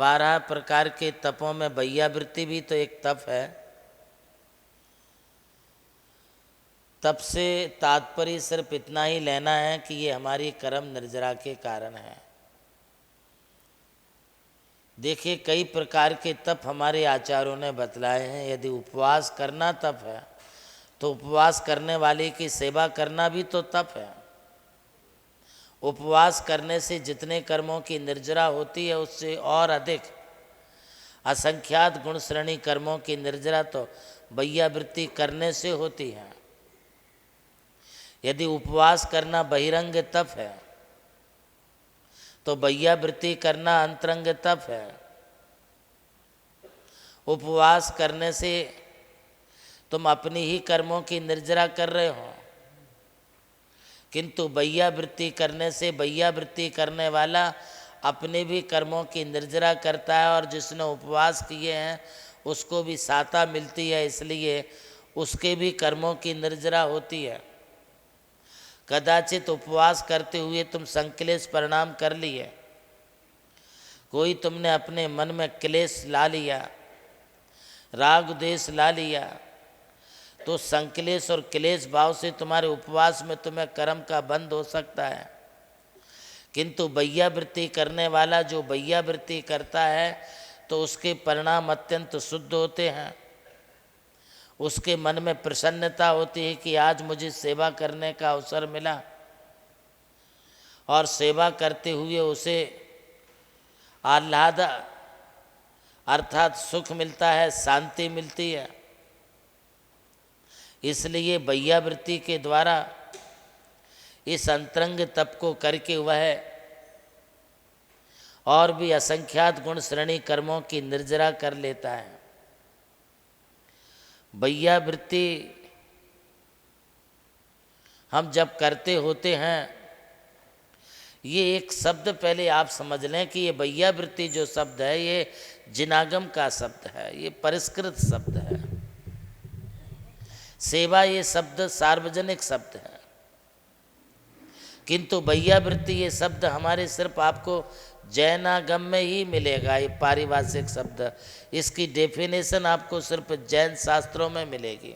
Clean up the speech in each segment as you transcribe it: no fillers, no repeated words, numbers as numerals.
12 प्रकार के तपों में बैयावृत्ति भी तो एक तप है। तप से तात्पर्य सिर्फ इतना ही लेना है कि ये हमारी कर्म निर्जरा के कारण है। देखिए, कई प्रकार के तप हमारे आचार्यों ने बतलाए हैं। यदि उपवास करना तप है तो उपवास करने वाले की सेवा करना भी तो तप है। उपवास करने से जितने कर्मों की निर्जरा होती है उससे और अधिक असंख्यात गुण श्रेणी कर्मों की निर्जरा तो बैयावृत्ति करने से होती है। यदि उपवास करना बहिरंग तप है तो बैयावृत्ति करना अंतरंग तप है। उपवास करने से तुम अपनी ही कर्मों की निर्जरा कर रहे हो, किंतु बैयावृत्ति करने से बैयावृत्ति करने वाला अपने भी कर्मों की निर्जरा करता है और जिसने उपवास किए हैं उसको भी साता मिलती है, इसलिए उसके भी कर्मों की निर्जरा होती है। कदाचित उपवास करते हुए तुम संक्लेश परिणाम कर लिए, कोई तुमने अपने मन में क्लेश ला लिया, राग द्वेष ला लिया, तो संक्लेश और क्लेश भाव से तुम्हारे उपवास में तुम्हें कर्म का बंध हो सकता है। किंतु बैयावृत्ति करने वाला जो बैयावृत्ति करता है तो उसके परिणाम अत्यंत शुद्ध होते हैं। उसके मन में प्रसन्नता होती है कि आज मुझे सेवा करने का अवसर मिला, और सेवा करते हुए उसे आह्लाद अर्थात सुख मिलता है, शांति मिलती है। इसलिए बैयावृत्ति के द्वारा इस अंतरंग तप को करके वह और भी असंख्यात गुण श्रेणी कर्मों की निर्जरा कर लेता है। बैयावृत्ति हम जब करते होते हैं, ये एक शब्द पहले आप समझ लें कि ये बैयावृत्ति जो शब्द है ये जिनागम का शब्द है, ये परिष्कृत शब्द है। सेवा ये शब्द सार्वजनिक शब्द है, किंतु बैयावृत्ति ये शब्द हमारे सिर्फ आपको जैनागम में ही मिलेगा। ये पारिभाषिक शब्द, इसकी डेफिनेशन आपको सिर्फ जैन शास्त्रों में मिलेगी,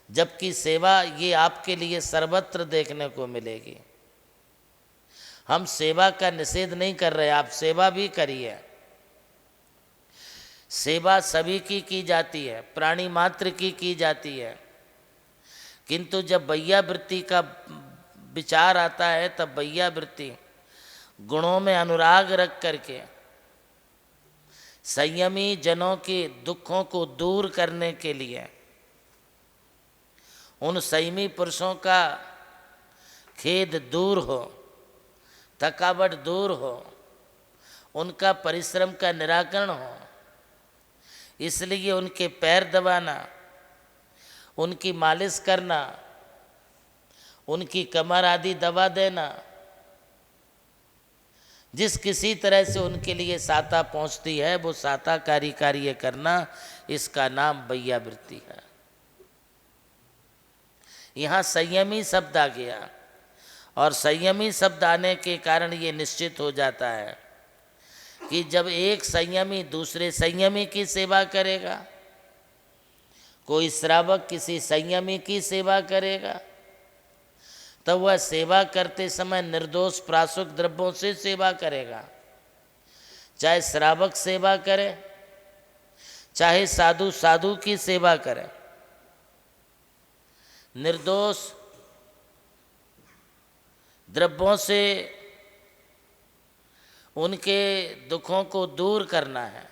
जबकि सेवा ये आपके लिए सर्वत्र देखने को मिलेगी। हम सेवा का निषेध नहीं कर रहे, आप सेवा भी करिए। सेवा सभी की जाती है, प्राणी मात्र की जाती है, किंतु जब बैयावृत्ति का विचार आता है तब बैयावृत्ति गुणों में अनुराग रख करके संयमी जनों के दुखों को दूर करने के लिए, उन संयमी पुरुषों का खेद दूर हो, थकावट दूर हो, उनका परिश्रम का निराकरण हो, इसलिए उनके पैर दबाना, उनकी मालिश करना, उनकी कमर आदि दबा देना, जिस किसी तरह से उनके लिए साता पहुंचती है वो साताकारी कार्य करना, इसका नाम बैयावृत्ति है। यहाँ संयमी शब्द आ गया, और संयमी शब्द आने के कारण ये निश्चित हो जाता है कि जब एक संयमी दूसरे संयमी की सेवा करेगा, कोई श्रावक किसी संयमी की सेवा करेगा, तब वह सेवा करते समय निर्दोष प्राशुक द्रव्यों से सेवा करेगा। चाहे श्रावक सेवा करे, चाहे साधु साधु की सेवा करे, निर्दोष द्रव्यों से उनके दुखों को दूर करना है।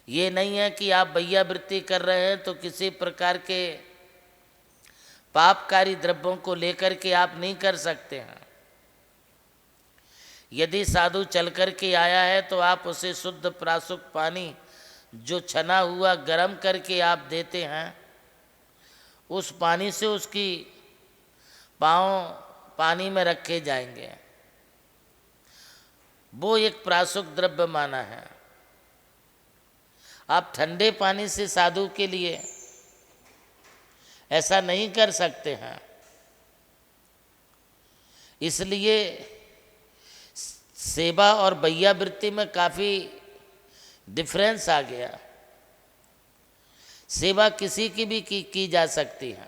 ये नहीं है कि आप बैयावृत्ति कर रहे हैं तो किसी प्रकार के पापकारी द्रव्यों को लेकर के आप नहीं कर सकते हैं। यदि साधु चल कर के आया है तो आप उसे शुद्ध प्राशुक पानी जो छना हुआ गर्म करके आप देते हैं, उस पानी से उसकी पाँव पानी में रखे जाएंगे, वो एक प्राशुक द्रव्य माना है। आप ठंडे पानी से साधु के लिए ऐसा नहीं कर सकते हैं। इसलिए सेवा और बैया वृत्ति में काफ़ी डिफरेंस आ गया। सेवा किसी की भी की जा सकती है,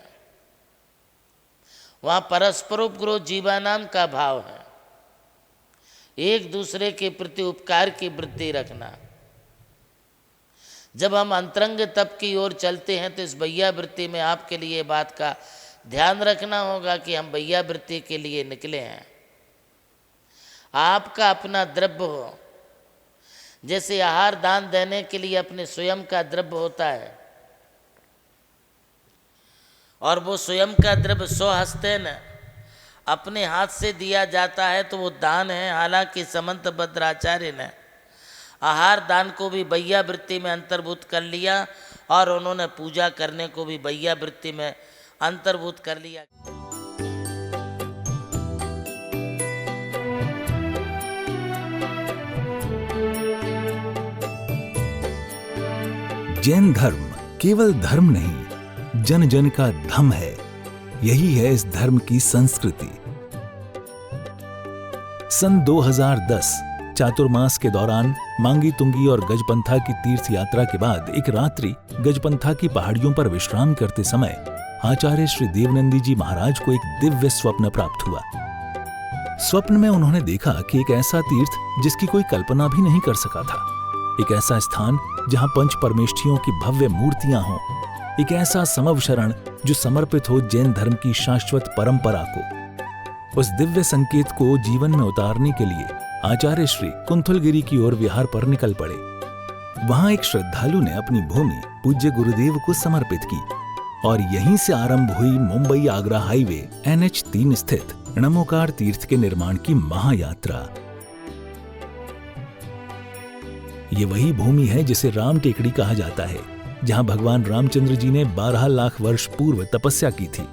वहाँ परस्परोपकार जीवानाम का भाव है, एक दूसरे के प्रति उपकार की वृत्ति रखना। जब हम अंतरंग तप की ओर चलते हैं तो इस बैया वृत्ति में आपके लिए बात का ध्यान रखना होगा कि हम बैया वृत्ति के लिए निकले हैं। आपका अपना द्रव्य हो, जैसे आहार दान देने के लिए अपने स्वयं का द्रव्य होता है और वो स्वयं का द्रव्य स्वहस्तेन अपने हाथ से दिया जाता है तो वो दान है। हालांकि समंत भद्राचार्य ने आहार दान को भी बैया वृत्ति में अंतर्भूत कर लिया और उन्होंने पूजा करने को भी बैया वृत्ति में अंतर्भूत कर लिया। जैन धर्म केवल धर्म नहीं, जन जन का धम है। यही है इस धर्म की संस्कृति। सन 2010 चातुर्मास के दौरान मांगी तुंगी और गजपंथा की तीर्थ यात्रा के बाद एक रात्रि गजपंथा की पहाड़ियों पर विश्राम करते समय आचार्य श्री देवनंदी जी महाराज को एक दिव्य स्वप्न प्राप्त हुआ। स्वप्न में उन्होंने देखा कि एक ऐसा तीर्थ जिसकी कोई कल्पना भी नहीं कर सका था, एक ऐसा स्थान जहां पंच परमेष्ठियों की भव्य मूर्तियां हों, एक ऐसा समव शरण जो समर्पित हो जैन धर्म की शाश्वत परंपरा को। उस दिव्य संकेत को जीवन में उतारने के लिए आचार्य श्री कुंथलगिरी की ओर विहार पर निकल पड़े। वहां एक श्रद्धालु ने अपनी भूमि पूज्य गुरुदेव को समर्पित की और यहीं से आरंभ हुई मुंबई आगरा हाईवे NH3 स्थित नमोकार तीर्थ के निर्माण की महायात्रा। ये वही भूमि है जिसे राम टेकड़ी कहा जाता है, जहां भगवान रामचंद्र जी ने 12 लाख वर्ष पूर्व तपस्या की थी।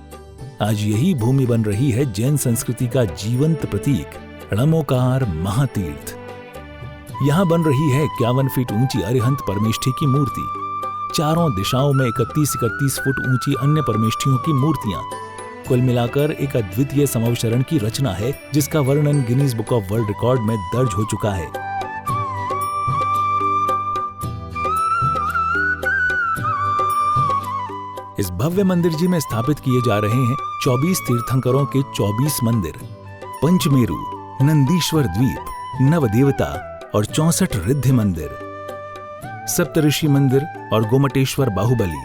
आज यही भूमि बन रही है जैन संस्कृति का जीवंत प्रतीक नमोकार महातीर्थ। यहां बन रही है 51 फीट ऊंची अरिहंत परमेष्ठी की मूर्ति, चारों दिशाओं में 31-31 फुट ऊंची अन्य परमेष्ठियों की मूर्तियां। कुल मिलाकर एक अद्वितीय समवशरण की रचना है जिसका वर्णन Guinness book of world record में दर्ज हो चुका है। इस भव्य मंदिर जी में स्थापित किए जा रहे हैं 24 तीर्थंकरों के 24 मंदिर, पंचमेरु, नंदीश्वर द्वीप, नवदेवता और 64 रिद्धि मंदिर, सप्तऋषि मंदिर और गोमटेश्वर बाहुबली,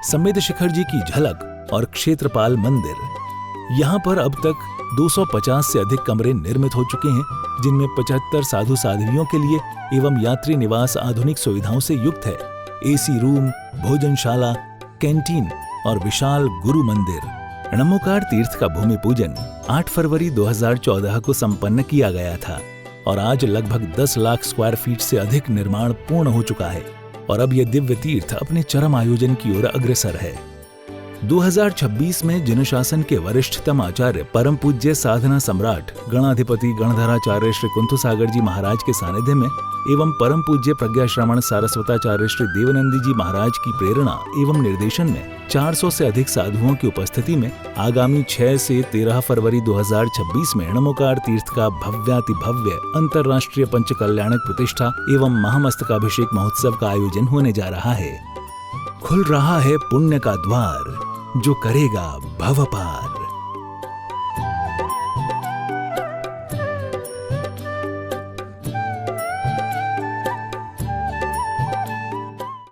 संवेद शिखर जी की झलक और क्षेत्रपाल मंदिर। यहाँ पर अब तक 250 से अधिक कमरे निर्मित हो चुके हैं, जिनमें 75 साधु साध्वियों के लिए एवं यात्री निवास आधुनिक सुविधाओं से युक्त है। AC रूम, भोजनशाला, कैंटीन और विशाल गुरु मंदिर। नमोकार तीर्थ का भूमि पूजन 8 फरवरी 2014 को संपन्न किया गया था और आज लगभग 10 लाख स्क्वायर फीट से अधिक निर्माण पूर्ण हो चुका है और अब यह दिव्य तीर्थ अपने चरम आयोजन की ओर अग्रसर है। 2026 में जिन शासन के वरिष्ठतम आचार्य परम पूज्य साधना सम्राट गणाधिपति गणधराचार्य श्री कुंथु सागर जी महाराज के सानिध्य में एवं परम पूज्य प्रज्ञा श्रवण सारस्वताचार्य श्री देवनंदी जी महाराज की प्रेरणा एवं निर्देशन में 400 से अधिक साधुओं की उपस्थिति में आगामी 6 से 13 फरवरी 2026 में नमोकार तीर्थ का भव्यातिभव्य अंतर्राष्ट्रीय पंच कल्याणक प्रतिष्ठा एवं महामस्तकाभिषेक महोत्सव का आयोजन होने जा रहा है। खुल रहा है पुण्य का द्वार, जो करेगा भव पार।